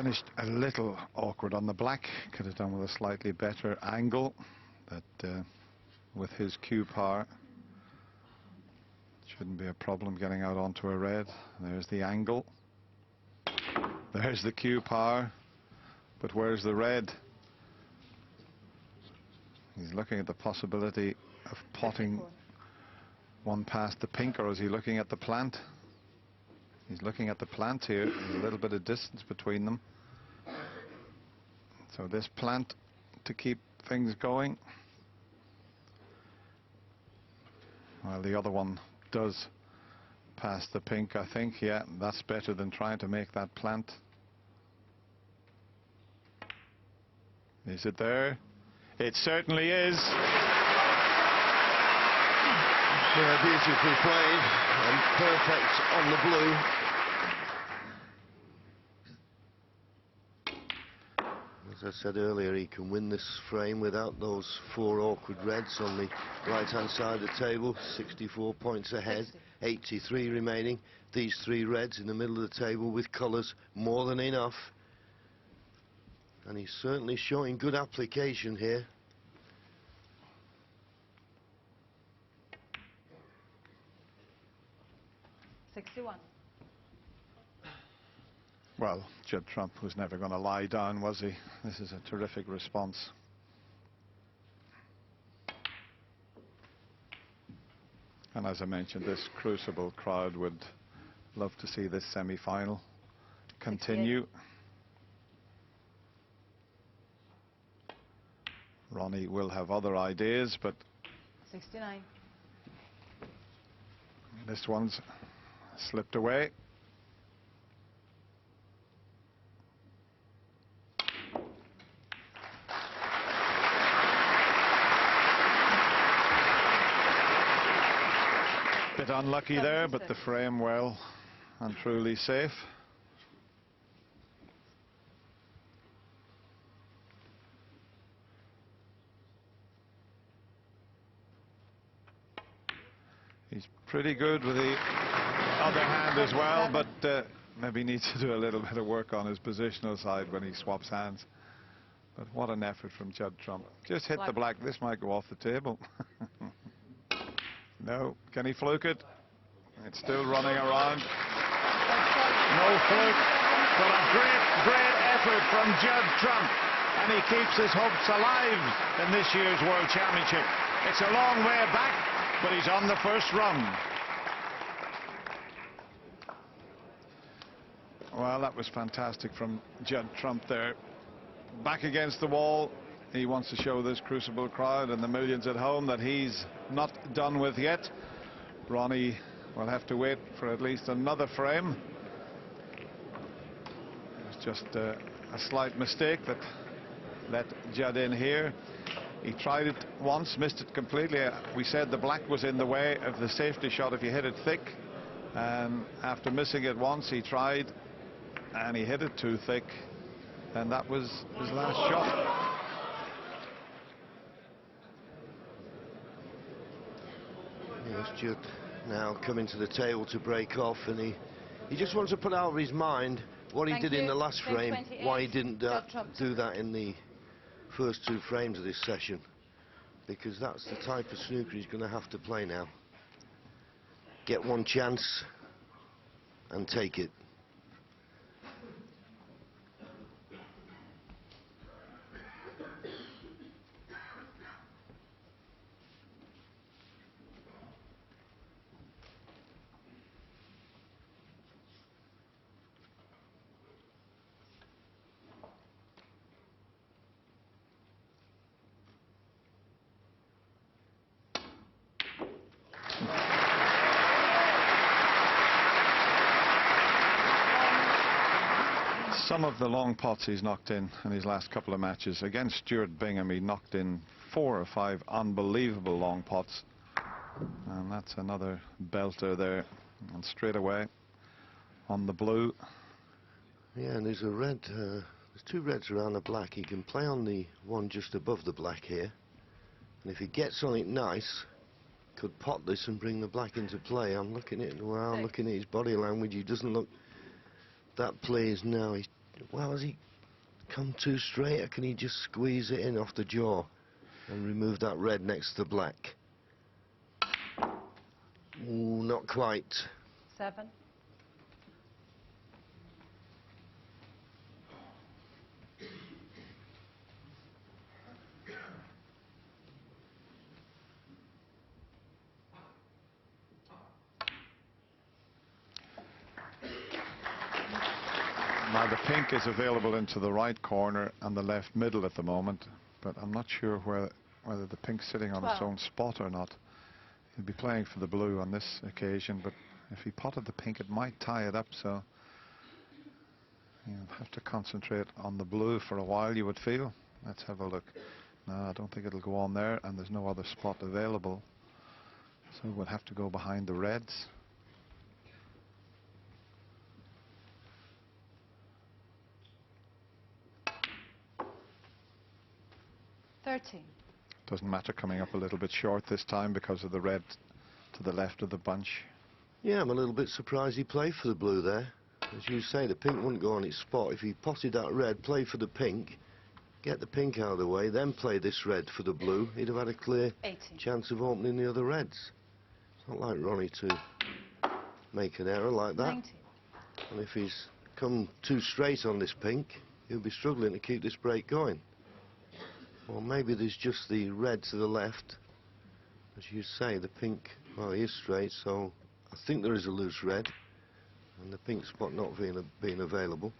finished a little awkward on the black. Could have done with a slightly better angle, but with his cue power, shouldn't be a problem getting out onto a red. There's the angle. There's the cue power. But where's the red? He's looking at the possibility of potting one past the pink, or is he looking at the plant? He's looking at the plant here. There's a little bit of distance between them. So this plant to keep things going. Well, the other one does pass the pink, I think. Yeah, that's better than trying to make that plant. Is it there? It certainly is. Yeah, beautifully played and perfect on the blue. As I said earlier, he can win this frame without those 4 awkward reds on the right-hand side of the table. 64 points ahead, 83 remaining. These 3 reds in the middle of the table with colours more than enough. And he's certainly showing good application here. Well, Judd Trump was never going to lie down, was he? This is a terrific response. And as I mentioned, this Crucible crowd would love to see this semi-final continue. Ronnie will have other ideas, but 69. This one's slipped away. Bit unlucky there, but the frame well and truly safe. He's pretty good with the other hand as well, but maybe needs to do a little bit of work on his positional side when he swaps hands. But what an effort from Judd Trump. Just hit the black. This might go off the table. No. Can he fluke it? It's still running around. No fluke, but a great effort from Judd Trump. And he keeps his hopes alive in this year's World Championship. It's a long way back, but he's on the first rung. Well, that was fantastic from Judd Trump there. Back against the wall. He wants to show this Crucible crowd and the millions at home that he's not done with yet. Ronnie will have to wait for at least another frame. It's just a slight mistake that let Judd in here. He tried it once, missed it completely. We said the black was in the way of the safety shot if you hit it thick. And after missing it once, he tried and he hit it too thick. And that was his last shot. Yes, Judd now coming to the table to break off, and he just wants to put out of his mind what he did in the last frame, why he didn't do that in the first 2 frames of this session, because that's the type of snooker he's going to have to play now. Get one chance and take it. Some of the long pots he's knocked in his last couple of matches. Against Stuart Bingham, he knocked in 4 or 5 unbelievable long pots. And that's another belter there. And straight away on the blue. Yeah, and there's a red, there's 2 reds around the black. He can play on the one just above the black here. And if he gets on it nice, could pot this and bring the black into play. I'm looking at it, well, I'm looking at his body language. He doesn't look that pleased now. He's Well, has he come too straight, or can he just squeeze it in off the jaw and remove that red next to the black? Ooh, not quite. 7. Now the pink is available into the right corner and the left middle at the moment, but I'm not sure whether the pink's sitting on its 12. own spot or not. He'll be playing for the blue on this occasion, but if he potted the pink, it might tie it up, so you'll have to concentrate on the blue for a while, you would feel. Let's have a look. No, I don't think it'll go on there, and there's no other spot available, so we'll have to go behind the reds. Doesn't matter coming up a little bit short this time because of the red to the left of the bunch. Yeah, I'm a little bit surprised he played for the blue there. As you say, the pink wouldn't go on its spot. If he potted that red, play for the pink, get the pink out of the way, then play this red for the blue, he'd have had a clear 18. chance of opening the other reds. It's not like Ronnie to make an error like that. 19. And if he's come too straight on this pink, he'll be struggling to keep this break going. Or maybe there's just the red to the left. As you say, the pink, well, he is straight, so I think there is a loose red, and the pink spot not being available.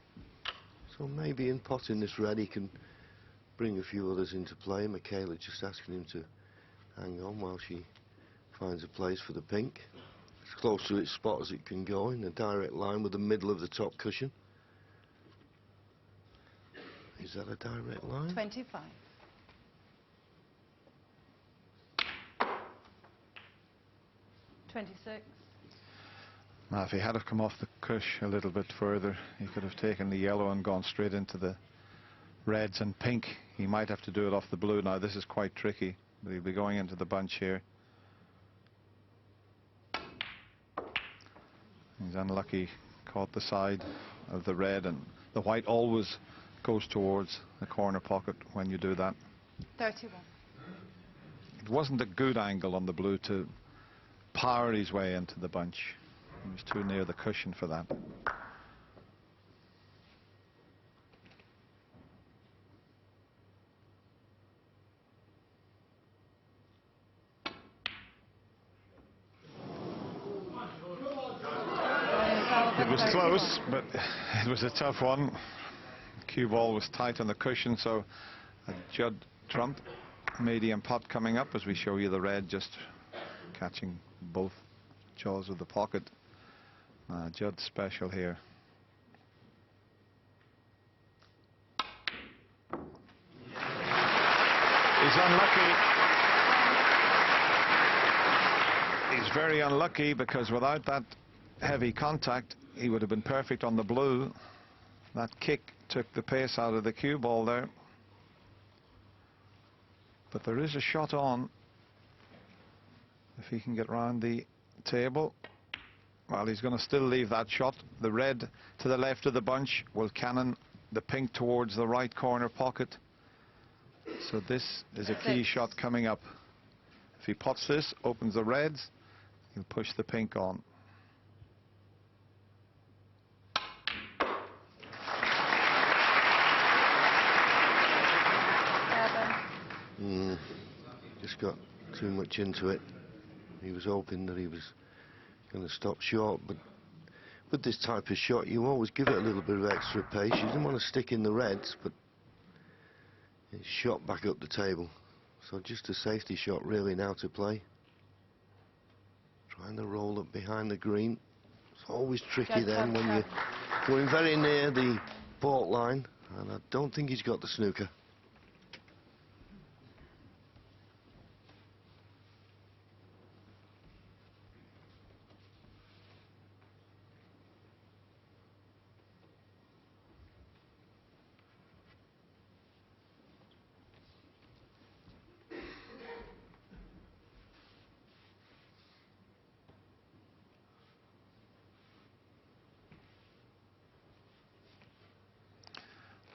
So maybe in potting this red, he can bring a few others into play. Michaela just asking him to hang on while she finds a place for the pink. As close to its spot as it can go, in a direct line with the middle of the top cushion. Is that a direct line? 25. Now if he had have come off the cush a little bit further, he could have taken the yellow and gone straight into the reds and pink. He might have to do it off the blue. Now this is quite tricky, but he'll be going into the bunch here. He's unlucky, caught the side of the red, and the white always goes towards the corner pocket when you do that. 31. It wasn't a good angle on the blue to power his way into the bunch. He was too near the cushion for that. It was close, but it was a tough one. Cue ball was tight on the cushion, so a Judd trump, medium pot coming up as we show you the red just catching both jaws of the pocket. Judd special here. He's unlucky. He's very unlucky because without that heavy contact he would have been perfect on the blue. That kick took the pace out of the cue ball there. But there is a shot on if he can get round the table. Well, he's going to still leave that shot. The red to the left of the bunch will cannon the pink towards the right corner pocket. So this is a key shot coming up. If he pots this, opens the reds, he'll push the pink on. Just got too much into it. He was hoping that he was going to stop short, but with this type of shot you always give it a little bit of extra pace. You didn't want to stick in the reds, but it's shot back up the table. So just a safety shot really now to play. Trying to roll up behind the green. It's always tricky then when you're going very near the port line, and I don't think he's got the snooker.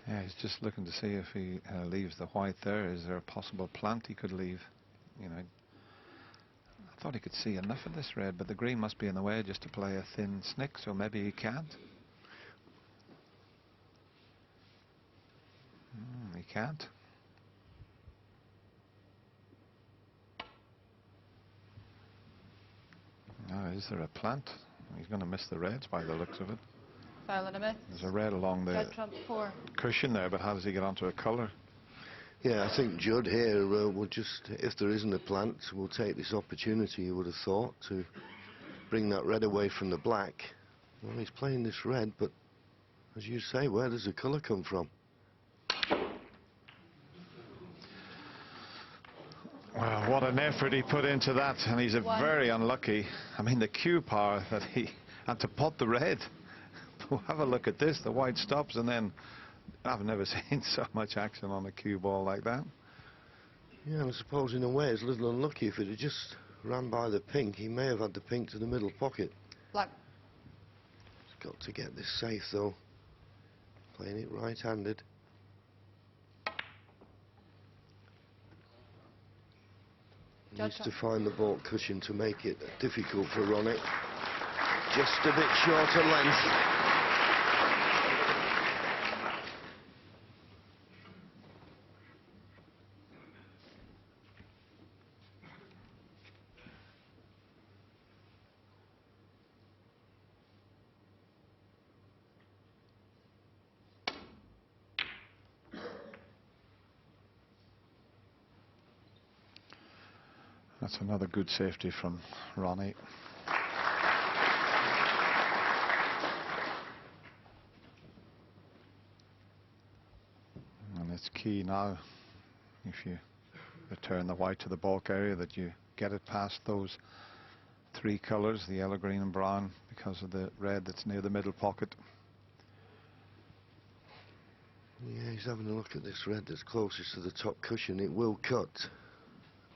Yeah, he's just looking to see if he leaves the white there. Is there a possible plant he could leave? You know, I thought he could see enough of this red, but the green must be in the way just to play a thin snick, so maybe he can't. He can't. No, is there a plant? He's going to miss the reds by the looks of it. Foul and a miss. There's a red along the Judd Trump 4. cushion there, but how does he get onto a colour? Yeah, I think Judd here will just, if there isn't a plant, will take this opportunity, you would have thought, to bring that red away from the black. Well, he's playing this red, but as you say, where does the colour come from? Well, what an effort he put into that, and he's very unlucky. I mean, the cue power that he had to pot the red. Have a look at this, the white stops, and then I've never seen so much action on a cue ball like that. Yeah, and I suppose in a way it's a little unlucky. If it had just ran by the pink, he may have had the pink to the middle pocket. Black. He's got to get this safe though. Playing it right-handed. Needs to find the baulk cushion to make it difficult for Ronnie. Just a bit short of length. That's another good safety from Ronnie. And it's key now, if you return the white to the baulk area, that you get it past those three colours, the yellow, green and brown, because of the red that's near the middle pocket. Yeah, he's having a look at this red that's closest to the top cushion. It will cut.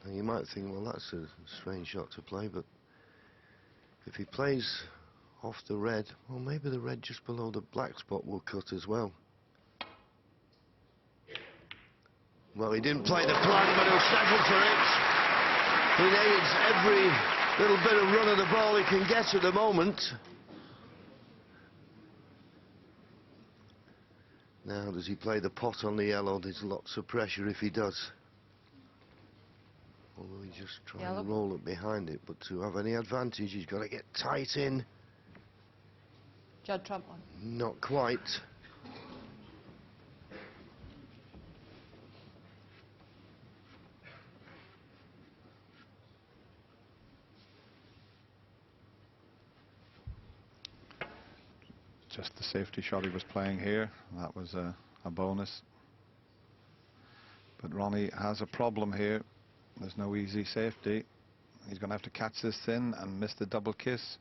Now you might think, well, that's a strange shot to play, but if he plays off the red, well, maybe the red just below the black spot will cut as well. Well, he didn't play the plan, but he'll settle for it. He needs every little bit of run of the ball he can get at the moment. Now, does he play the pot on the yellow? There's lots of pressure if he does. Or will he just try and roll it behind it? But to have any advantage, he's got to get tight in. Judd Trump 1. Not quite. Just the safety shot he was playing here. That was a bonus. But Ronnie has a problem here. There's no easy safety. He's going to have to catch this thin and miss the double kiss.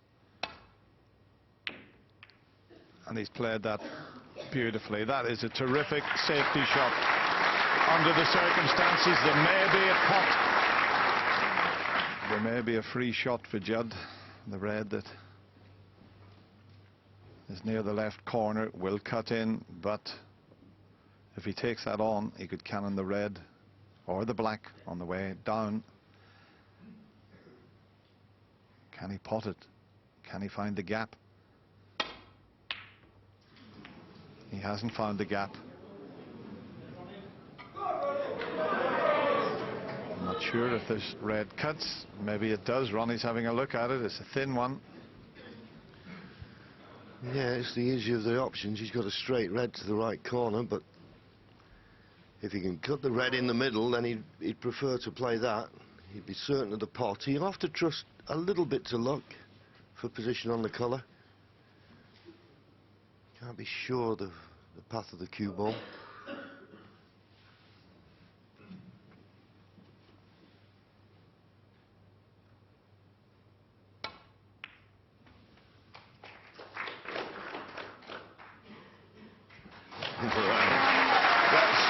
And he's played that beautifully. That is a terrific safety shot. Under the circumstances, there may be a pot. There may be a free shot for Judd. The red that is near the left corner will cut in, but if he takes that on, he could cannon the red or the black on the way down. Can he pot it? Can he find the gap? He hasn't found the gap. I'm not sure if this red cuts. Maybe it does. Ronnie's having a look at it. It's a thin one. Yeah, it's the easier of the options. He's got a straight red to the right corner, but if he can cut the red in the middle, then he'd prefer to play that. He'd be certain of the pot. He'll have to trust a little bit to luck for position on the colour. Can't be sure the path of the cue ball.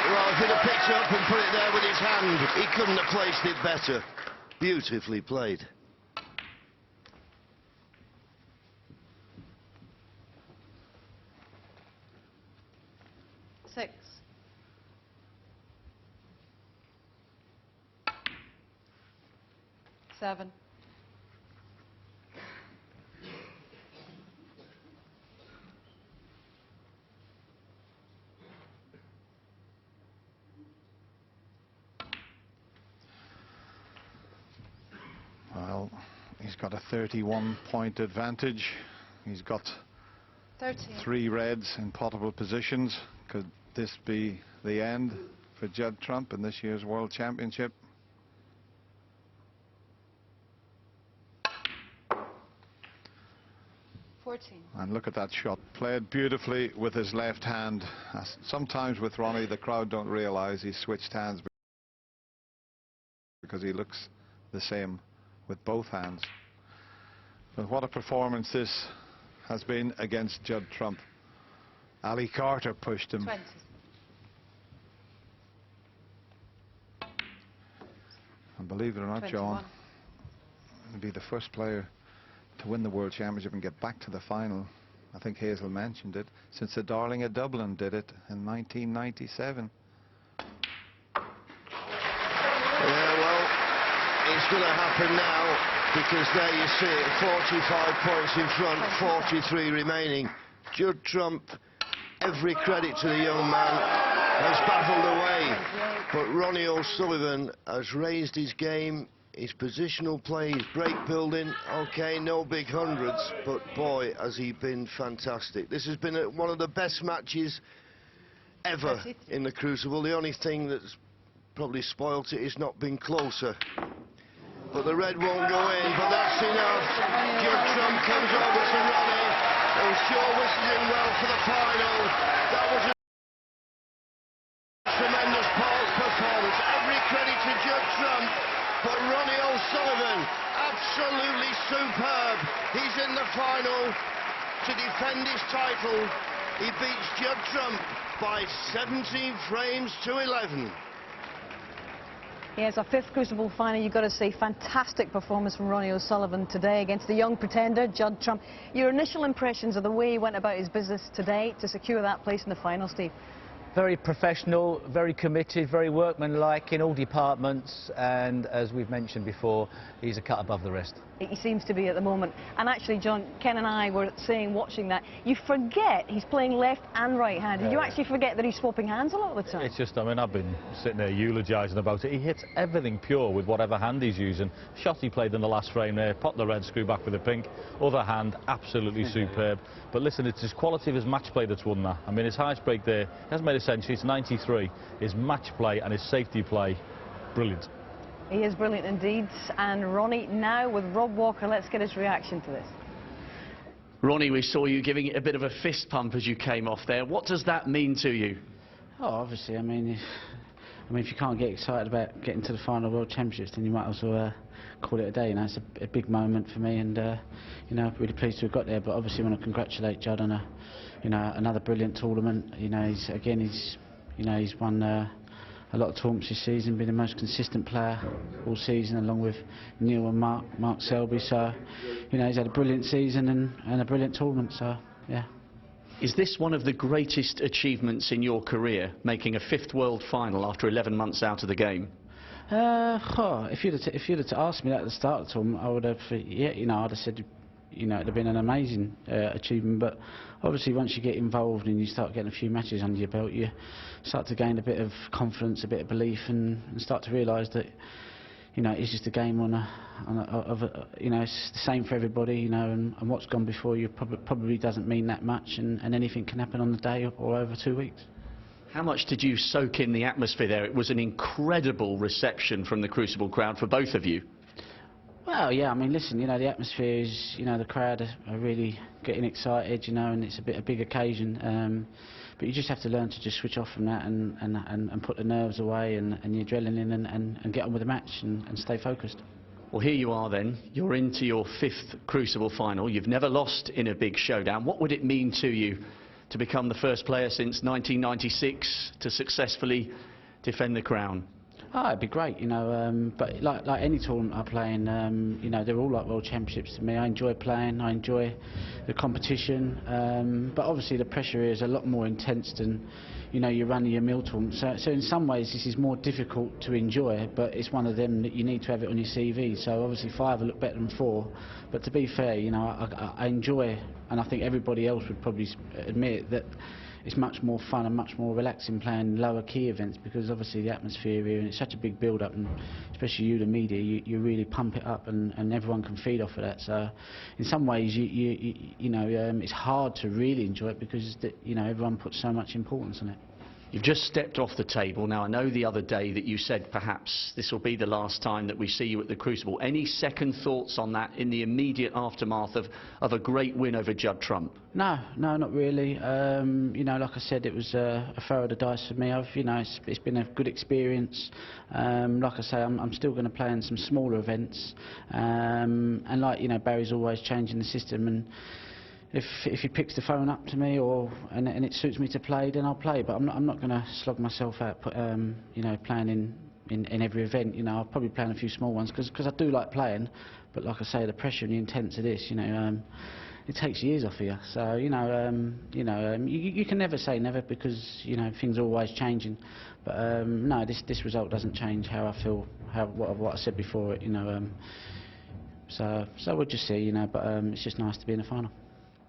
Well, if he'd have picked it up and put it there with his hand, he couldn't have placed it better. Beautifully played. Six. 7. Well, he's got a 31-point advantage. He's got 13. 3 reds in potable positions. Could this be the end for Judd Trump in this year's World Championship? And look at that shot, played beautifully with his left hand. Sometimes with Ronnie, the crowd don't realize he switched hands because he looks the same with both hands. But what a performance this has been against Judd Trump. Ali Carter pushed him. 20. And believe it or not, 21. John, he'll be the first player to win the World Championship and get back to the final. I think Hazel mentioned it, since the Darling of Dublin did it in 1997. Yeah, well, it's going to happen now, because there you see it, 45 points in front, 43 remaining. Judd Trump, every credit to the young man, has battled away. But Ronnie O'Sullivan has raised his game, his positional play, his break building. Okay, no big hundreds, but boy, has he been fantastic. This has been one of the best matches ever in the Crucible. The only thing that's probably spoilt it is not being closer. But the red won't go in, but that's enough. Judd Trump comes over to Ronnie, who sure was doing well for the final. That was a tremendous performance. Every credit to Judd Trump, but Ronnie O'Sullivan, absolutely superb. He's in the final to defend his title. He beats Judd Trump by 17 frames to 11. Yes, our 5th Crucible final. You've got to say, fantastic performance from Ronnie O'Sullivan today against the young pretender, Judd Trump. Your initial impressions of the way he went about his business today to secure that place in the final, Steve? Very professional, very committed, very workmanlike in all departments, and as we've mentioned before, he's a cut above the rest. He seems to be at the moment. And actually, John, Ken and I were saying, watching that, you forget he's playing left and right-handed. Yeah. You actually forget that he's swapping hands a lot of the time. It's just, I mean, I've been sitting there eulogising about it. He hits everything pure with whatever hand he's using. Shot he played in the last frame there, popped the red, screw back with the pink. Other hand, absolutely superb. But listen, it's his quality of his match play that's won that. I mean, his highest break there, he hasn't made a century, it's 93. His match play and his safety play, brilliant. He is brilliant indeed. And Ronnie now with Rob Walker. Let's get his reaction to this. Ronnie, we saw you giving it a bit of a fist pump as you came off there. What does that mean to you? Oh, obviously, I mean, if you can't get excited about getting to the final World Championships, then you might as well call it a day. You know, it's a big moment for me, and you know, really pleased to have got there. But obviously, I want to congratulate Judd on another brilliant tournament. You know, he's won a lot of tournaments this season, been the most consistent player all season, along with Neil and Mark Selby. So, you know, he's had a brilliant season and a brilliant tournament. So, yeah. Is this one of the greatest achievements in your career, making a 5th world final after 11 months out of the game? If you'd have asked me that at the start of the tournament, I would have, yeah, you know, I'd have said, you know, it'd have been an amazing achievement. But obviously, once you get involved and you start getting a few matches under your belt, you start to gain a bit of confidence, a bit of belief, and start to realise that, you know, it's just a game you know, it's the same for everybody, you know, and what's gone before you probably doesn't mean that much, and anything can happen on the day or over 2 weeks. How much did you soak in the atmosphere there? It was an incredible reception from the Crucible crowd for both of you. Well, yeah, I mean, listen, you know, the atmosphere is, you know, the crowd are really getting excited, you know, and it's a big occasion. But you just have to learn to just switch off from that and put the nerves away and the adrenaline and get on with the match and stay focused. Well, here you are then. You're into your 5th Crucible final. You've never lost in a big showdown. What would it mean to you to become the first player since 1996 to successfully defend the crown? Oh, it'd be great, you know, but like any tournament I play in, you know, they're all like World Championships to me. I enjoy playing, I enjoy the competition, but obviously the pressure here is a lot more intense than, you know, you're running your mill tournament. So in some ways this is more difficult to enjoy, but it's one of them that you need to have it on your CV. So obviously 5 will look better than 4, but to be fair, you know, I enjoy, and I think everybody else would probably admit that it's much more fun and much more relaxing playing lower key events, because obviously the atmosphere here, and it's such a big build up, and especially you, the media, you really pump it up, and everyone can feed off of that. So in some ways you know, it's hard to really enjoy it because you know, everyone puts so much importance on it. You've just stepped off the table. Now, I know the other day that you said perhaps this will be the last time that we see you at the Crucible. Any second thoughts on that in the immediate aftermath of a great win over Judd Trump? No, not really. You know, like I said, it was a throw of the dice for me. You know, it's been a good experience. Like I say, I'm still going to play in some smaller events. And like, you know, Barry's always changing the system, and if he picks the phone up to me and it suits me to play, then I'll play. But I'm not going to slog myself out, you know, playing in every event. You know, I'll probably play in a few small ones because I do like playing. But like I say, the pressure and the intense of this, you know, it takes years off of you. So you know, you can never say never, because you know, things are always changing. But no, this result doesn't change how I feel, what I said before. You know, so we'll just see. You know, but it's just nice to be in the final.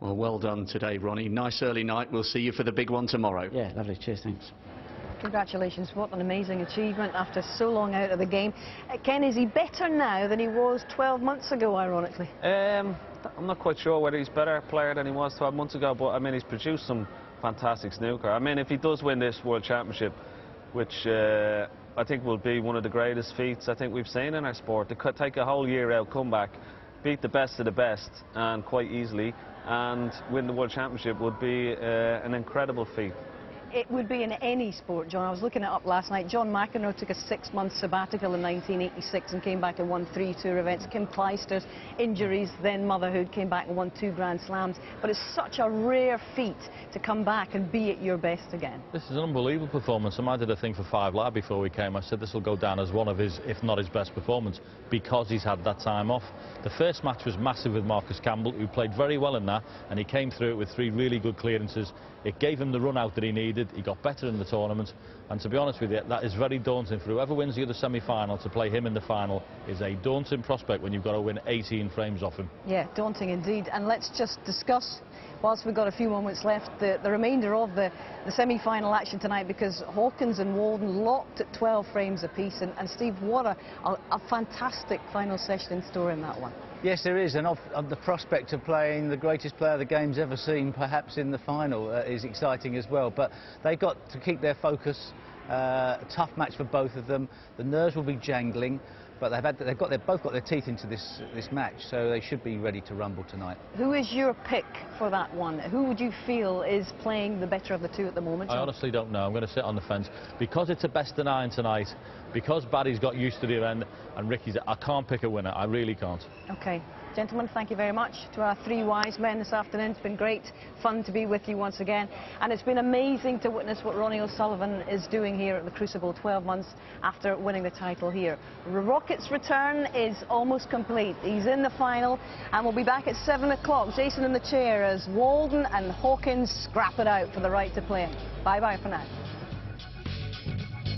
Well done today, Ronnie. Nice early night. We'll see you for the big one tomorrow. Yeah, lovely. Cheers, thanks. Congratulations, what an amazing achievement after so long out of the game. Ken, is he better now than he was 12 months ago, ironically? I'm not quite sure whether he's a better player than he was 12 months ago, but I mean, he's produced some fantastic snooker. I mean, if he does win this World Championship, which I think will be one of the greatest feats I think we've seen in our sport, to take a whole year out, come back, beat the best of the best, and quite easily, and win the World Championship would be an incredible feat. It would be in any sport, John. I was looking it up last night. John McEnroe took a 6-month sabbatical in 1986 and came back and won 3 tour events. Kim Clijsters, injuries, then motherhood, came back and won 2 Grand Slams. But it's such a rare feat to come back and be at your best again. This is an unbelievable performance. I did a thing for 5 Live before we came. I said this will go down as one of his, if not his best performance, because he's had that time off. The first match was massive with Marcus Campbell, who played very well in that, and he came through it with 3 really good clearances. It gave him the run out that he needed. He got better in the tournament, and to be honest with you, that is very daunting for whoever wins the other semi-final. To play him in the final is a daunting prospect when you've got to win 18 frames off him. Yeah, daunting indeed. And let's just discuss, whilst we've got a few moments left, the remainder of the semi-final action tonight, because Hawkins and Walden locked at 12 frames apiece, and Steve, what a fantastic final session in store in that one. Yes, there is, and of the prospect of playing the greatest player the game's ever seen, perhaps in the final, is exciting as well. But they've got to keep their focus. A tough match for both of them. The nerves will be jangling, but they've both got their teeth into this match, so they should be ready to rumble tonight. Who is your pick for that one? Who would you feel is playing the better of the two at the moment, John? I honestly don't know. I'm going to sit on the fence because it's a best of 9 tonight. Because Barry's got used to the event and Ricky's, I can't pick a winner. I really can't. Okay. Gentlemen, thank you very much to our 3 wise men this afternoon. It's been great fun to be with you once again, and it's been amazing to witness what Ronnie O'Sullivan is doing here at the Crucible 12 months after winning the title here. Rocket's return is almost complete. He's in the final, and we'll be back at 7 o'clock. Jason in the chair as Walden and Hawkins scrap it out for the right to play him. Bye-bye for now.